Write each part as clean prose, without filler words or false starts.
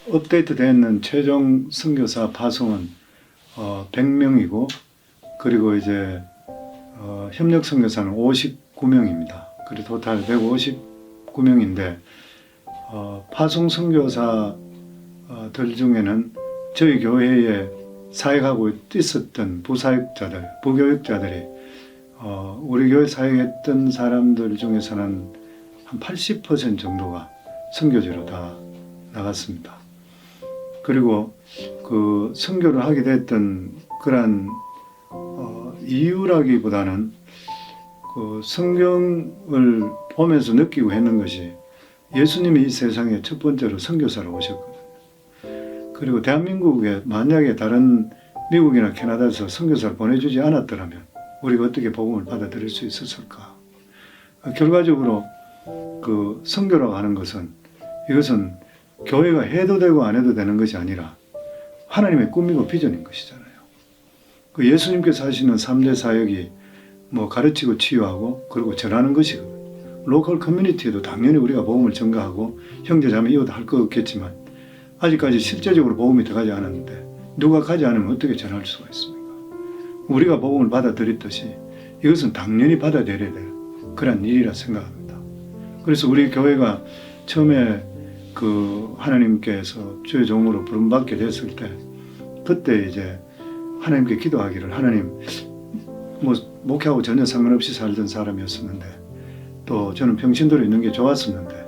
업데이트되는 최종 선교사 파송은 100명이고, 그리고 이제 협력 선교사는 59명입니다. 그리고 토탈 159명인데 파송 선교사들 중에는 저희 교회에 사역하고 있었던 부사역자들, 부교역자들이 우리 교회 사역했던 사람들 중에서는 한 80% 정도가 선교지로 다 나갔습니다. 그리고 그 선교를 하게 됐던 그런 이유라기보다는 그 성경을 보면서 느끼고 했는 것이 예수님이 이 세상에 첫 번째로 선교사로 오셨거든요. 그리고 대한민국에 만약에 다른 미국이나 캐나다에서 선교사를 보내주지 않았더라면 우리가 어떻게 복음을 받아들일 수 있었을까? 결과적으로 그 선교라고 하는 것은 이것은 교회가 해도 되고 안 해도 되는 것이 아니라 하나님의 꿈이고 비전인 것이잖아요. 그 예수님께서 하시는 3대 사역이 뭐 가르치고 치유하고 그리고 전하는 것이거든요. 로컬 커뮤니티에도 당연히 우리가 복음을 전가하고 형제자매 이어도 할 거 없겠지만 아직까지 실제적으로 복음이 들어가지 않았는데 누가 가지 않으면 어떻게 전할 수가 있습니까? 우리가 복음을 받아들였듯이 이것은 당연히 받아들여야 될 그런 일이라 생각합니다. 그래서 우리 교회가 처음에 그 하나님께서 주의 종으로 부름받게 됐을 때 그때 이제 하나님께 기도하기를, 하나님, 뭐 목회하고 전혀 상관없이 살던 사람이었었는데 또 저는 평신도로 있는 게 좋았었는데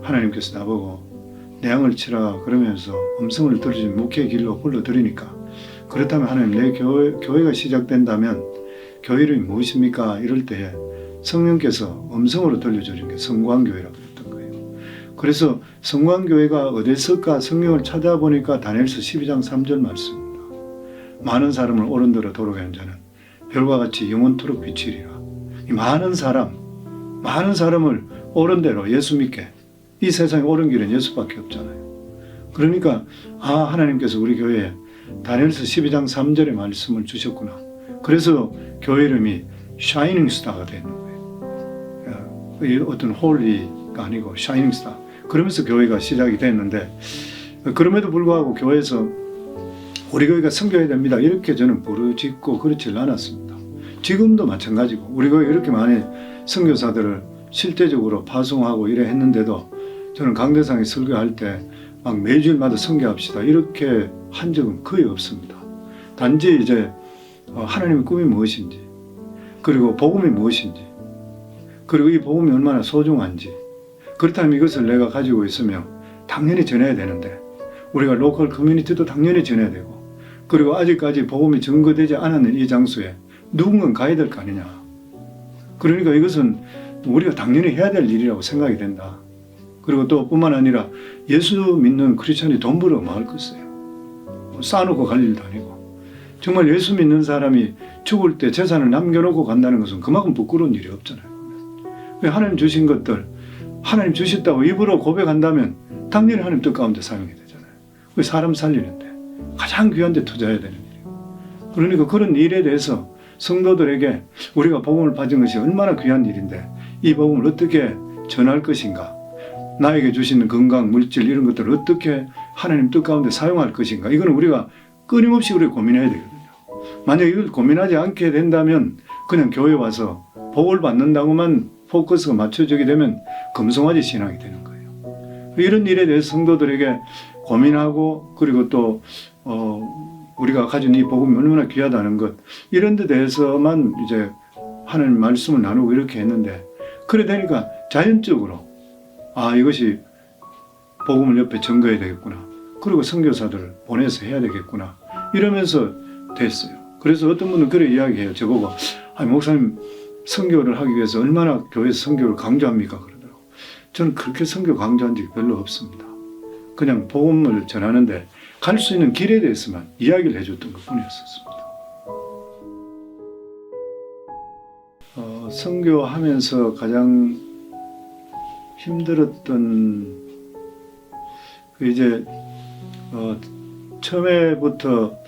하나님께서 나보고 내 양을 치라 그러면서 음성을 들으신 목회의 길로 불러들이니까, 그렇다면 하나님, 내 교회가 시작된다면 교회 이름이 무엇입니까? 이럴 때에 성령께서 음성으로 들려주는 게 성광교회라고 했던 거예요. 그래서 성광교회가 어디 있을까 성경을 찾아보니까 다니엘서 12장 3절 말씀입니다. 많은 사람을 옳은대로 도로게 하는 자는 별과 같이 영원토록 비치리라. 이 많은 사람을 옳은대로 예수 믿게, 이 세상에 옳은 길은 예수밖에 없잖아요. 그러니까 하나님께서 우리 교회에 다니엘서 12장 3절의 말씀을 주셨구나. 그래서 교회 이름이 샤이닝 스타가 되는 거예요. 어떤 홀리가 아니고 샤이닝 스타. 그러면서 교회가 시작이 됐는데, 그럼에도 불구하고 교회에서 우리 교회가 선교해야 됩니다 이렇게 저는 부르짖고 그렇지 않았습니다. 지금도 마찬가지고 우리 교회 이렇게 많이 선교사들을 실제적으로 파송하고 이래 했는데도 저는 강대상에 설교할 때 막 매주일마다 선교합시다 이렇게 한 적은 거의 없습니다. 단지 이제 하나님의 꿈이 무엇인지, 그리고 복음이 무엇인지, 그리고 이 복음이 얼마나 소중한지, 그렇다면 이것을 내가 가지고 있으면 당연히 전해야 되는데 우리가 로컬 커뮤니티도 당연히 전해야 되고, 그리고 아직까지 복음이 증거되지 않았는 이 장소에 누군가 가야 될 거 아니냐. 그러니까 이것은 우리가 당연히 해야 될 일이라고 생각이 된다. 그리고 또 뿐만 아니라 예수 믿는 크리스찬이 돈 벌어 마을 것이에요. 쌓아놓고 갈 일도 아니고, 정말 예수 믿는 사람이 죽을 때 재산을 남겨놓고 간다는 것은 그만큼 부끄러운 일이 없잖아요. 하나님 주신 것들, 하나님 주셨다고 입으로 고백한다면 당연히 하나님 뜻 가운데 사용이 되잖아요. 사람 살리는데 가장 귀한 데 투자해야 되는 일이에요. 그러니까 그런 일에 대해서 성도들에게 우리가 복음을 받은 것이 얼마나 귀한 일인데 이 복음을 어떻게 전할 것인가, 나에게 주시는 건강, 물질 이런 것들을 어떻게 하나님 뜻 가운데 사용할 것인가, 이거는 우리가 끊임없이 우리가 고민해야 되거든요. 만약 이걸 고민하지 않게 된다면 그냥 교회 와서 복을 받는다고만 포커스가 맞춰지게 되면 금송아지 신앙이 되는 거예요. 이런 일에 대해서 성도들에게 고민하고, 그리고 또 우리가 가진 이 복음이 얼마나 귀하다는 것, 이런 데 대해서만 이제 하나님 말씀을 나누고 이렇게 했는데, 그래 되니까 자연적으로 이것이 복음을 옆에 전거해야 되겠구나, 그리고 선교사들을 보내서 해야 되겠구나, 이러면서 됐어요. 그래서 어떤 분은 그래 이야기해요. 저보고 목사님 선교를 하기 위해서 얼마나 교회에서 선교를 강조합니까? 그러더라고요. 저는 그렇게 선교 강조한 적이 별로 없습니다. 그냥 복음을 전하는데 갈 수 있는 길에 대해서만 이야기를 해줬던 것 뿐이었습니다. 선교하면서 가장 힘들었던 이제 처음에부터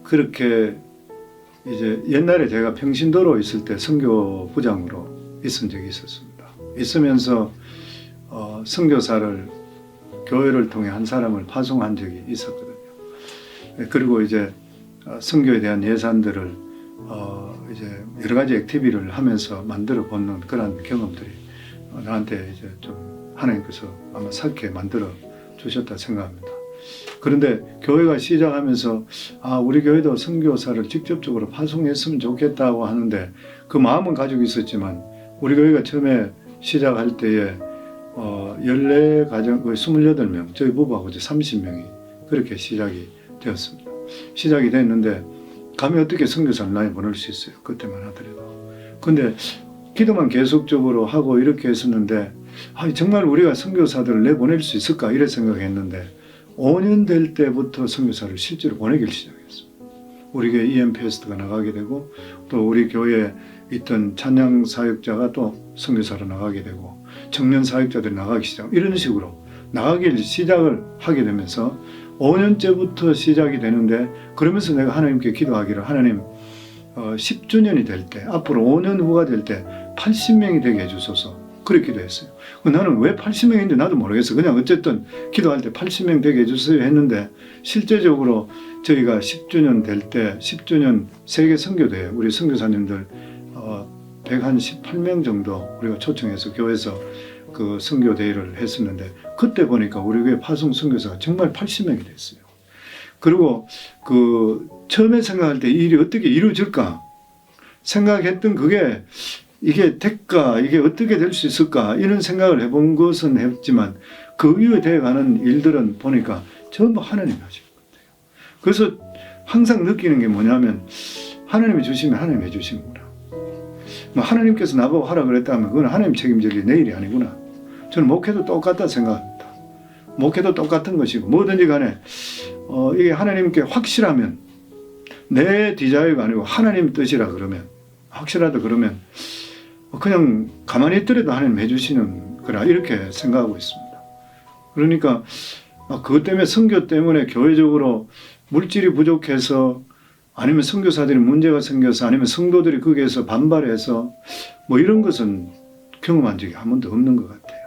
그렇게 이제 옛날에 제가 평신도로 있을 때 선교부장으로 있은 적이 있었습니다. 있으면서 선교사를 교회를 통해 한 사람을 파송한 적이 있었거든요. 그리고 이제 선교에 대한 예산들을 이제 여러 가지 액티비를 하면서 만들어 보는 그런 경험들이 나한테 이제 좀 하나님께서 아마 살게 만들어 주셨다 생각합니다. 그런데 교회가 시작하면서 우리 교회도 선교사를 직접적으로 파송했으면 좋겠다고 하는데 그 마음은 가지고 있었지만 우리 교회가 처음에 시작할 때에 14가정, 28명, 저희 부부하고 이제 30명이 그렇게 시작이 되었습니다. 시작이 됐는데 감히 어떻게 선교사를 나에 보낼 수 있어요. 그때만 하더라도. 근데 기도만 계속적으로 하고 이렇게 했었는데 정말 우리가 선교사들을 내보낼 수 있을까 이래 생각했는데 5년 될 때부터 선교사를 실제로 보내기 시작했어요. 우리 교회 EMPS가 나가게 되고 또 우리 교회에 있던 찬양 사역자가 또 선교사로 나가게 되고 청년 사역자들이 나가기 시작, 이런 식으로 나가기 시작을 하게 되면서 5년째부터 시작이 되는데 그러면서 내가 하나님께 기도하기를 하나님 10주년이 될 때 앞으로 5년 후가 될 때 80명이 되게 해주소서 그렇게 기도했어요. 나는 왜 80명인지 나도 모르겠어. 그냥 어쨌든 기도할 때 80명 되게 해주세요 했는데 실제적으로 저희가 10주년 될 때 10주년 세계 선교대회 우리 선교사님들 118명 정도 우리가 초청해서 교회에서 그 선교대회를 했었는데 그때 보니까 우리 교회 파송 선교사가 정말 80명이 됐어요. 그리고 그 처음에 생각할 때 이 일이 어떻게 이루어질까 생각했던 그게 이게 될까 이게 어떻게 될 수 있을까 이런 생각을 해본 것은 했지만 그 이후에 되어가는 일들은 보니까 전부 하나님이 하신 것 같아요. 그래서 항상 느끼는 게 뭐냐면 하나님이 주시면 하나님이 해주시는구나. 하나님께서 나보고 하라 그랬다면 그건 하나님 책임질 내 일이 아니구나. 저는 목회도 똑같다 생각합니다. 목회도 똑같은 것이고 뭐든지 간에 이게 하나님께 확실하면 내 디자이어가 아니고 하나님 뜻이라 그러면 확실하다 그러면 그냥 가만히 있더라도 하나님 해주시는 거라 이렇게 생각하고 있습니다. 그러니까 그것 때문에 선교 때문에 교회적으로 물질이 부족해서 아니면 선교사들이 문제가 생겨서 아니면 성도들이 거기에서 반발해서 뭐 이런 것은 경험한 적이 한 번도 없는 것 같아요.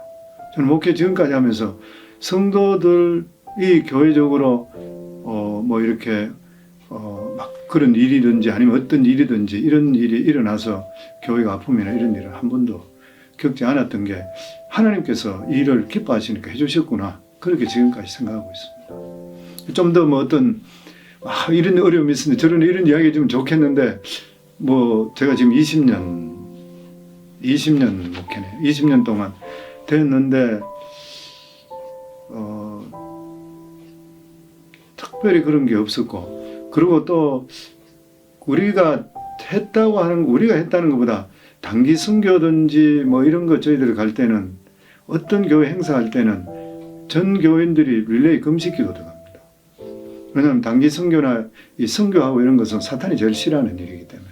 저는 목회 지금까지 하면서 성도들이 교회적으로 뭐 이렇게 막 그런 일이든지 아니면 어떤 일이든지 이런 일이 일어나서 교회가 아픔이나 이런 일을 한 번도 겪지 않았던 게 하나님께서 이 일을 기뻐하시니까 해주셨구나 그렇게 지금까지 생각하고 있습니다. 좀 더 뭐 어떤 이런 어려움이 있었는데 저런 이런 이야기 좀 좋겠는데 뭐 제가 지금 20년 목회네 20년 동안 됐는데 특별히 그런 게 없었고 그리고 또 우리가 했다는 것보다 단기 선교든지 뭐 이런 거 저희들이 갈 때는 어떤 교회 행사할 때는 전 교인들이 릴레이 금식기도 들어갑니다. 왜냐하면 단기 선교나 이 선교하고 이런 것은 사탄이 제일 싫어하는 일이기 때문에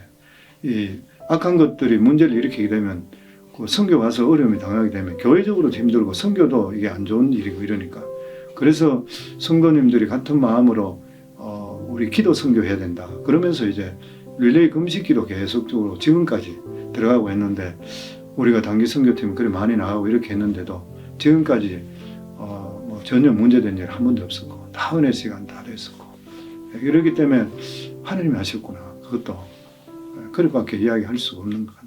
이 악한 것들이 문제를 일으키게 되면 그 선교 가서 어려움이 당하게 되면 교회적으로도 힘들고 선교도 이게 안 좋은 일이고 이러니까 그래서 성도님들이 같은 마음으로 우리 기도 선교해야 된다. 그러면서 이제 릴레이 금식기도 계속적으로 지금까지 들어가고 했는데 우리가 단기 선교팀 그리 많이 나가고 이렇게 했는데도 지금까지 뭐 전혀 문제된 일 한 번도 없었고 다 은혜 시간 다 됐었고 이러기 때문에 하나님이 하셨구나. 그것도 그렇게밖에 이야기할 수가 없는 것 같아요.